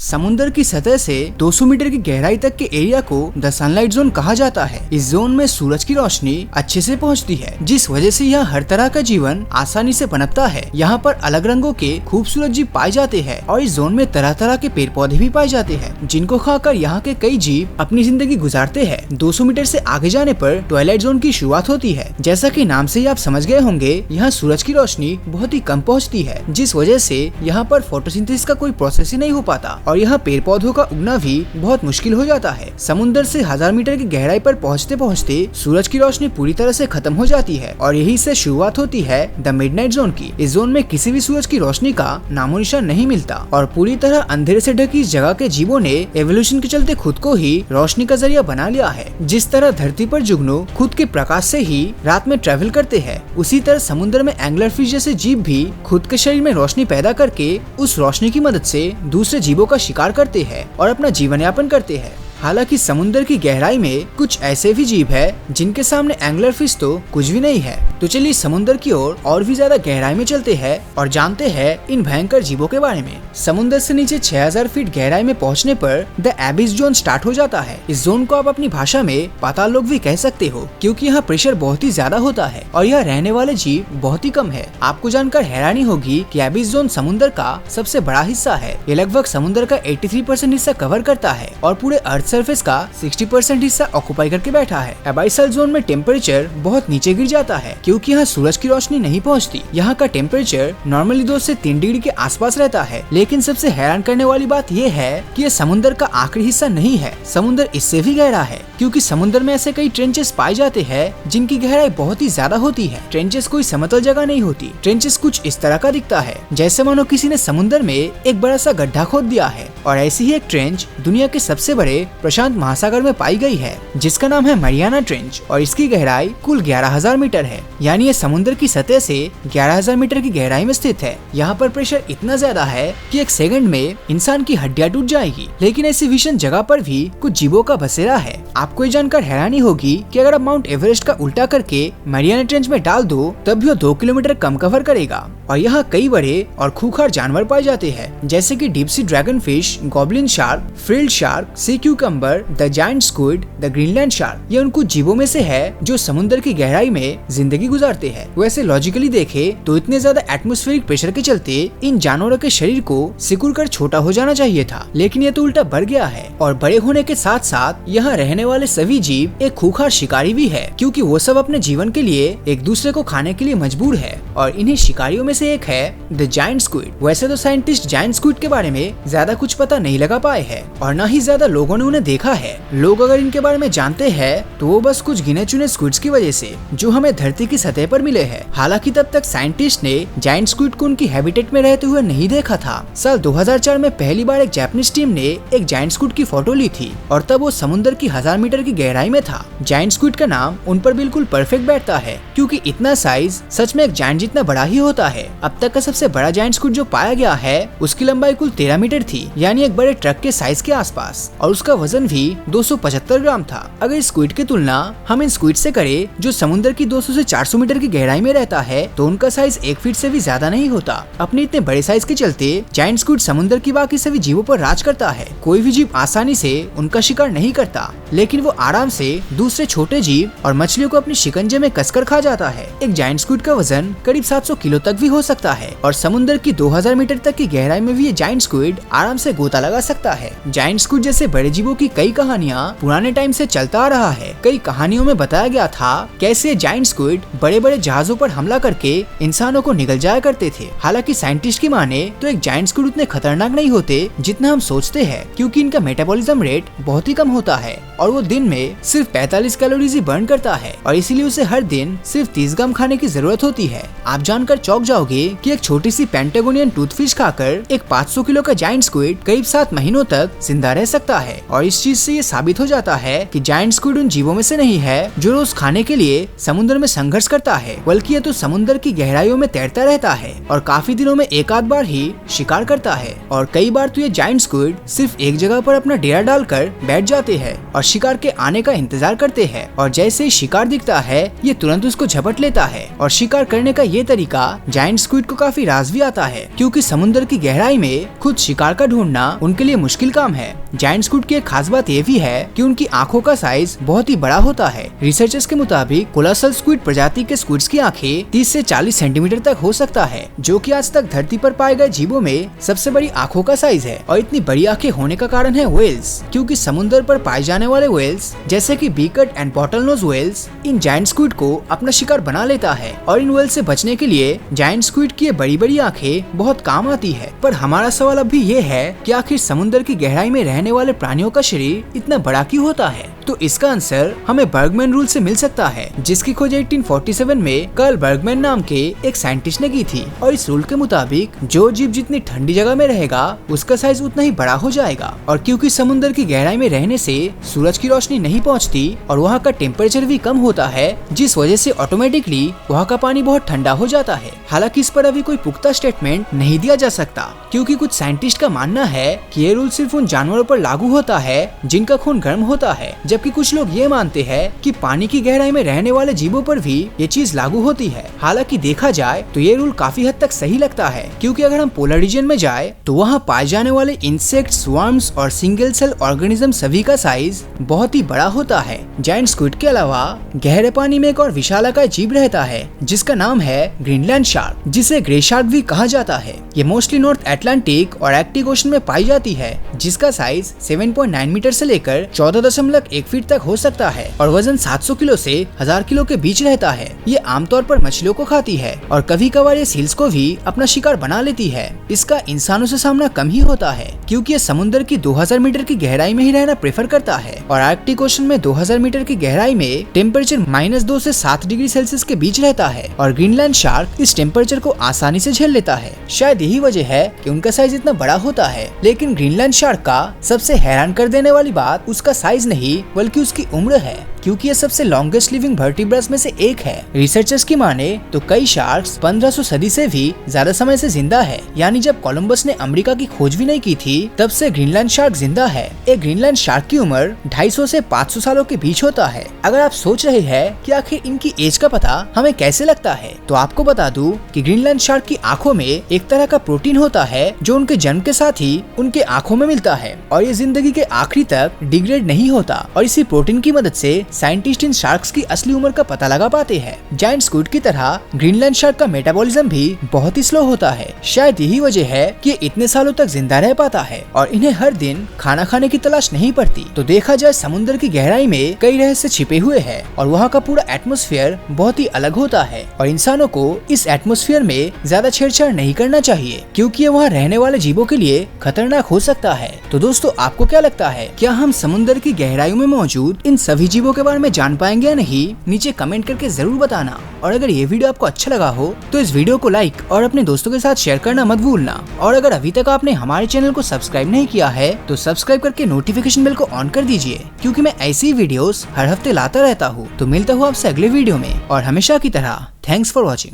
समुद्र की सतह से 200 मीटर की गहराई तक के एरिया को द सनलाइट जोन कहा जाता है। इस जोन में सूरज की रोशनी अच्छे से पहुंचती है, जिस वजह से यहाँ हर तरह का जीवन आसानी से पनपता है। यहाँ पर अलग रंगों के खूबसूरत जीव पाए जाते हैं और इस जोन में तरह तरह के पेड़ पौधे भी पाए जाते हैं, जिनको खाकर यहाँ के कई जीव अपनी जिंदगी गुजारते हैं। 200 मीटर से आगे जाने पर ट्वाइलाइट जोन की शुरुआत होती है। जैसा कि नाम से ही आप समझ गए होंगे, यहाँ सूरज की रोशनी बहुत ही कम पहुँचती है, जिस वजह से यहाँ पर फोटोसिंथेसिस का कोई प्रोसेस ही नहीं हो पाता और यहाँ पेड़ पौधों का उगना भी बहुत मुश्किल हो जाता है। समुद्र से 1000 मीटर की गहराई पर पहुँचते पहुँचते सूरज की रोशनी पूरी तरह से खत्म हो जाती है और यही से शुरुआत होती है द मिडनाइट जोन की। इस जोन में किसी भी सूरज की रोशनी का नामो निशान नहीं मिलता और पूरी तरह अंधेरे से ढकी इस जगह के जीवों ने एवोल्यूशन के चलते खुद को ही रोशनी का जरिया बना लिया है। जिस तरह धरती पर जुगनू खुद के प्रकाश से ही रात में ट्रेवल करते हैं, उसी तरह समुद्र में एंगलर फिश जैसे जीव भी खुद के शरीर में रोशनी पैदा करके उस रोशनी की मदद से दूसरे जीवों का शिकार करते हैं और अपना जीवन यापन करते हैं। हालांकि समुद्र की गहराई में कुछ ऐसे भी जीव है जिनके सामने एंगलर फिश तो कुछ भी नहीं है। तो चलिए समुद्र की ओर और भी ज्यादा गहराई में चलते हैं और जानते हैं इन भयंकर जीवों के बारे में। समुद्र से नीचे 6000 फीट गहराई में पहुंचने पर द एबिस जोन स्टार्ट हो जाता है। इस जोन को आप अपनी भाषा में पाताल लोक भी कह सकते हो, क्योंकि यहाँ प्रेशर बहुत ही ज्यादा होता है और यहाँ रहने वाले जीव बहुत ही कम है। आपको जानकर हैरानी होगी कि एबिस जोन समुद्र का सबसे बड़ा हिस्सा है। ये लगभग समुद्र का 83% हिस्सा कवर करता है और पूरे अर्थ सरफेस का 60% हिस्सा ऑक्युपाई करके बैठा है। एबाइसल जोन में टेम्परेचर बहुत नीचे गिर जाता है, क्योंकि यहाँ सूरज की रोशनी नहीं पहुँचती। यहाँ का टेम्परेचर नॉर्मली 2 से 3 डिग्री के आसपास रहता है। लेकिन सबसे हैरान करने वाली बात यह है कि यह समुद्र का आखिरी हिस्सा नहीं है। समुद्र इससे भी गहरा है, क्योंकि समुद्र में ऐसे कई ट्रेंचेस पाए जाते हैं जिनकी गहराई बहुत ही ज्यादा होती है। ट्रेंचेस कोई समतल जगह नहीं होती। ट्रेंचेस कुछ इस तरह का दिखता है, जैसे मानो किसी ने समुद्र में एक बड़ा सा गड्ढा खोद दिया है। और ऐसी ही एक ट्रेंच दुनिया के सबसे बड़े प्रशांत महासागर में पाई गई है, जिसका नाम है मरियाना ट्रेंच और इसकी गहराई कुल 11000 मीटर है। यानी ये समुद्र की सतह से 11000 मीटर की गहराई में स्थित है। यहाँ पर प्रेशर इतना ज्यादा है कि एक सेकंड में इंसान की हड्डियां टूट जाएगी। लेकिन ऐसी भीषण जगह पर भी कुछ जीवों का बसेरा है। आपको ये जानकर हैरानी होगी कि अगर आप माउंट एवरेस्ट का उल्टा करके मरियाना ट्रेंच में डाल दो, तब भी वो 2 किलोमीटर कम कवर करेगा। और यहाँ कई बड़े और खूंखार जानवर पाए जाते हैं, जैसे कि deep sea dragon fish, goblin shark, frilled shark, sea cucumber, the giant squid, the Greenland shark. ये उन कुछ जीवों में से है जो समुद्र की गहराई में जिंदगी गुजारते हैं। वैसे लॉजिकली देखे तो इतने ज्यादा एटमॉस्फेरिक प्रेशर के चलते इन जानवरों के शरीर को सिकुड़ कर छोटा हो जाना चाहिए था, लेकिन ये तो उल्टा बढ़ गया है। और बड़े होने के साथ साथ यहाँ रहने वाले सभी जीव एक खूंखार शिकारी भी है, क्योंकि वो सब अपने जीवन के लिए एक दूसरे को खाने के लिए मजबूर है। और इन्हीं शिकारियों में से एक है द जायंट स्क्विड। वैसे तो साइंटिस्ट जायंट स्क्विड के बारे में ज्यादा कुछ पता नहीं लगा पाए हैं और न ही ज्यादा लोगों ने उन्हें देखा है। लोग अगर इनके बारे में जानते हैं तो वो बस कुछ गिने चुने स्क्विड्स की वजह से जो हमें धरती की सतह पर मिले हैं। हालांकि तब तक साइंटिस्ट ने जायंट स्क्विड को उनकी हैबिटेट में रहते हुए नहीं देखा था। साल 2004 में पहली बार एक जापानीज टीम ने एक जायंट स्क्विड की फोटो ली थी और तब वो समुद्र की 1000 मीटर की गहराई में था। जायंट स्क्विड का नाम उन पर बिल्कुल परफेक्ट बैठता है, क्योंकि इतना साइज सच में एक जायंट जितना बड़ा ही होता है। अब तक का सबसे बड़ा जायंट स्क्विड जो पाया गया है उसकी लंबाई कुल 13 मीटर थी, यानी एक बड़े ट्रक के साइज के आसपास, और उसका वजन भी 275 ग्राम था। अगर इस स्क्विड की तुलना हम इन स्क्विड से करें जो समुद्र की 200 से 400 मीटर की गहराई में रहता है, तो उनका साइज 1 फीट से भी ज्यादा नहीं होता। अपने इतने बड़े साइज के चलते जायंट स्क्विड समुद्र की बाकी सभी जीवों पर राज करता है। कोई भी जीव आसानी से उनका शिकार नहीं करता, लेकिन वो आराम से दूसरे छोटे जीव और मछलियों को अपने शिकंजे में कसकर खा जाता है। एक जायंट स्क्विड का वजन करीब 700 किलो तक भी हो सकता है और समुद्र की 2000 मीटर तक की गहराई में भी ये जायंट स्क्विड आराम से गोता लगा सकता है। जायंट स्क्विड जैसे बड़े जीवों की कई कहानियां पुराने टाइम से चलता आ रहा है। कई कहानियों में बताया गया था कैसे जायंट स्क्विड बड़े बड़े जहाजों पर हमला करके इंसानों को निगल जाया करते थे। हालांकि साइंटिस्ट की माने तो एक जायंट स्क्विड उतने खतरनाक नहीं होते जितना हम सोचते हैं, क्योंकि इनका मेटाबॉलिज्म रेट बहुत ही कम होता है और वो दिन में सिर्फ 45 कैलोरीज ही बर्न करता है और इसीलिए उसे हर दिन सिर्फ 30 ग्राम खाने की जरूरत होती है। आप जानकर चौंक जाओगे कि एक छोटी सी पेंटागोनियन टूथफिश खाकर एक 500 किलो का जायंट स्क्विड करीब 7 महीनों तक जिंदा रह सकता है और इस चीज से ये साबित हो जाता है कि जायंट स्क्विड उन जीवों में से नहीं है जो रोज खाने के लिए समुद्र में संघर्ष करता है, बल्कि ये तो समुद्र की गहराइयों में तैरता रहता है और काफी दिनों में एक आध बार ही शिकार करता है। और कई बार तो ये जायंट स्क्विड सिर्फ एक जगह पर अपना डेरा डालकर बैठ जाते हैं और शिकार के आने का इंतजार करते हैं, और जैसे ही शिकार दिखता है ये तुरंत उसको झपट लेता है। और शिकार करने का ये तरीका जायंट स्क्विड को काफी राज भी आता है, क्योंकि समुद्र की गहराई में खुद शिकार का ढूंढना उनके लिए मुश्किल काम है। जायंट स्क्विड की एक खास बात ये भी है कि उनकी आंखों का साइज बहुत ही बड़ा होता है। रिसर्चर्स के मुताबिक कोलोसल स्क्विड प्रजाति के स्क्विड्स की आंखें 30 से 40 सेंटीमीटर तक हो सकता है, जो कि आज तक धरती पर पाए गए जीवों में सबसे बड़ी आंखों का साइज है। और इतनी बड़ी आंखें होने का कारण है व्हेल्स, क्योंकि समुद्र पर पाए जाने वाले व्हेल्स जैसे कि beaked and bottle nose whales इन जायंट स्क्विड को अपना शिकार बना लेता है। और इन व्हेल्स से बचने के लिए जायंट स्क्विड की बड़ी बड़ी आंखें बहुत काम आती है। पर हमारा सवाल अब भी ये है कि आखिर समुद्र की गहराई में रहने वाले प्राणियों का शरीर इतना बड़ा क्यों होता है? तो इसका आंसर हमें बर्गमैन रूल से मिल सकता है, जिसकी खोज 1847 में कार्ल बर्गमैन नाम के एक साइंटिस्ट ने की थी। और इस रूल के मुताबिक जो जीव जितनी ठंडी जगह में रहेगा उसका साइज उतना ही बड़ा हो जाएगा। और क्योंकि समुद्र की गहराई में रहने से सूरज की रोशनी नहीं पहुंचती और वहाँ का टेम्परेचर भी कम होता है, जिस वजह से ऑटोमेटिकली वहाँ का पानी बहुत ठंडा हो जाता है। हालांकि इस पर अभी कोई पुख्ता स्टेटमेंट नहीं दिया जा सकता, क्योंकि कुछ साइंटिस्ट का मानना है कि ये रूल सिर्फ उन जानवरों पर लागू होता है जिनका खून गर्म होता है, जबकि कुछ लोग ये मानते हैं कि पानी की गहराई में रहने वाले जीवों पर भी ये चीज लागू होती है। हालांकि देखा जाए तो ये रूल काफी हद तक सही लगता है, क्योंकि अगर हम पोलर रीजन में जाए तो वहाँ पाए जाने वाले इंसेक्ट्स, वर्म्स और सिंगल सेल ऑर्गेनिज्म सभी का साइज बहुत ही बड़ा होता है। जायंट स्क्विड के अलावा गहरे पानी में एक और विशालाकाय जीव रहता है जिसका नाम है ग्रीनलैंड शार्क, जिसे ग्रे शार्क भी कहा जाता है। ये मोस्टली नॉर्थ अटलांटिक और आर्कटिक ओशन में पाई जाती है, जिसका साइज 7.9 मीटर से लेकर 14.1 फीट तक हो सकता है और वजन 700 किलो से 1000 किलो के बीच रहता है। ये आमतौर पर मछलियों को खाती है और कभी कभार ये सील्स को भी अपना शिकार बना लेती है। इसका इंसानों से सामना कम ही होता है, क्योंकि ये समुद्र की 2000 मीटर की गहराई में ही रहना प्रेफर करता है। और आर्कटिक ओशन में 2000 मीटर की गहराई में टेम्परेचर -2 से 7 डिग्री सेल्सियस के बीच रहता है और ग्रीनलैंड शार्क इस टेम्परेचर को आसानी से झेल लेता है। शायद यही वजह है कि उनका साइज इतना बड़ा होता है। लेकिन ग्रीनलैंड शार्क का सबसे हैरान कर देने वाली बात उसका साइज नहीं बल्कि उसकी उम्र है, क्योंकि ये सबसे लॉन्गेस्ट लिविंग वर्टिब्रास में से एक है। रिसर्चर्स की माने तो कई शार्क्स 1500 सदी से भी ज्यादा समय से जिंदा है, यानी जब कोलंबस ने अमेरिका की खोज भी नहीं की थी तब से ग्रीनलैंड शार्क जिंदा है। एक ग्रीनलैंड शार्क की उम्र 250 से 500 सालों के बीच होता है। अगर आप सोच रहे हैं कि आखिर इनकी एज का पता हमें कैसे लगता है, तो आपको बता दूं कि ग्रीनलैंड शार्क की आंखों में एक तरह का प्रोटीन होता है जो उनके जन्म के साथ ही उनके आंखों में मिलता है और ये जिंदगी के आखिरी तक डिग्रेड नहीं होता। और इसी प्रोटीन की मदद से साइंटिस्ट इन शार्क्स की असली उम्र का पता लगा पाते हैं। जायंट स्क्विड की तरह ग्रीनलैंड शार्क का मेटाबॉलिज्म भी बहुत ही स्लो होता है। शायद यही वजह है कि ये इतने सालों तक जिंदा रह पाता है और इन्हें हर दिन खाना खाने की तलाश नहीं पड़ती। तो देखा जाए समुद्र की गहराई में कई रहस्य छिपे हुए हैं और वहाँ का पूरा एटमॉस्फेयर बहुत ही अलग होता है और इंसानों को इस एटमॉस्फेयर में ज्यादा छेड़छाड़ नहीं करना चाहिए, क्योंकि ये वहाँ रहने वाले जीवों के लिए खतरनाक हो सकता है। तो दोस्तों, आपको क्या लगता है, क्या हम समुद्र की गहराइयों में मौजूद इन सभी जीवों के बारे में जान पाएंगे या नहीं? नीचे कमेंट करके जरूर बताना। और अगर ये वीडियो आपको अच्छा लगा हो तो इस वीडियो को लाइक और अपने दोस्तों के साथ शेयर करना मत भूलना। और अगर अभी तक आपने हमारे चैनल को सब्सक्राइब नहीं किया है तो सब्सक्राइब करके नोटिफिकेशन बेल को ऑन कर दीजिए, क्योंकि मैं ऐसी वीडियोस हर हफ्ते लाता रहता हूँ। तो मिलता हूँ आपसे अगले वीडियो में और हमेशा की तरह थैंक्स फॉर वॉचिंग।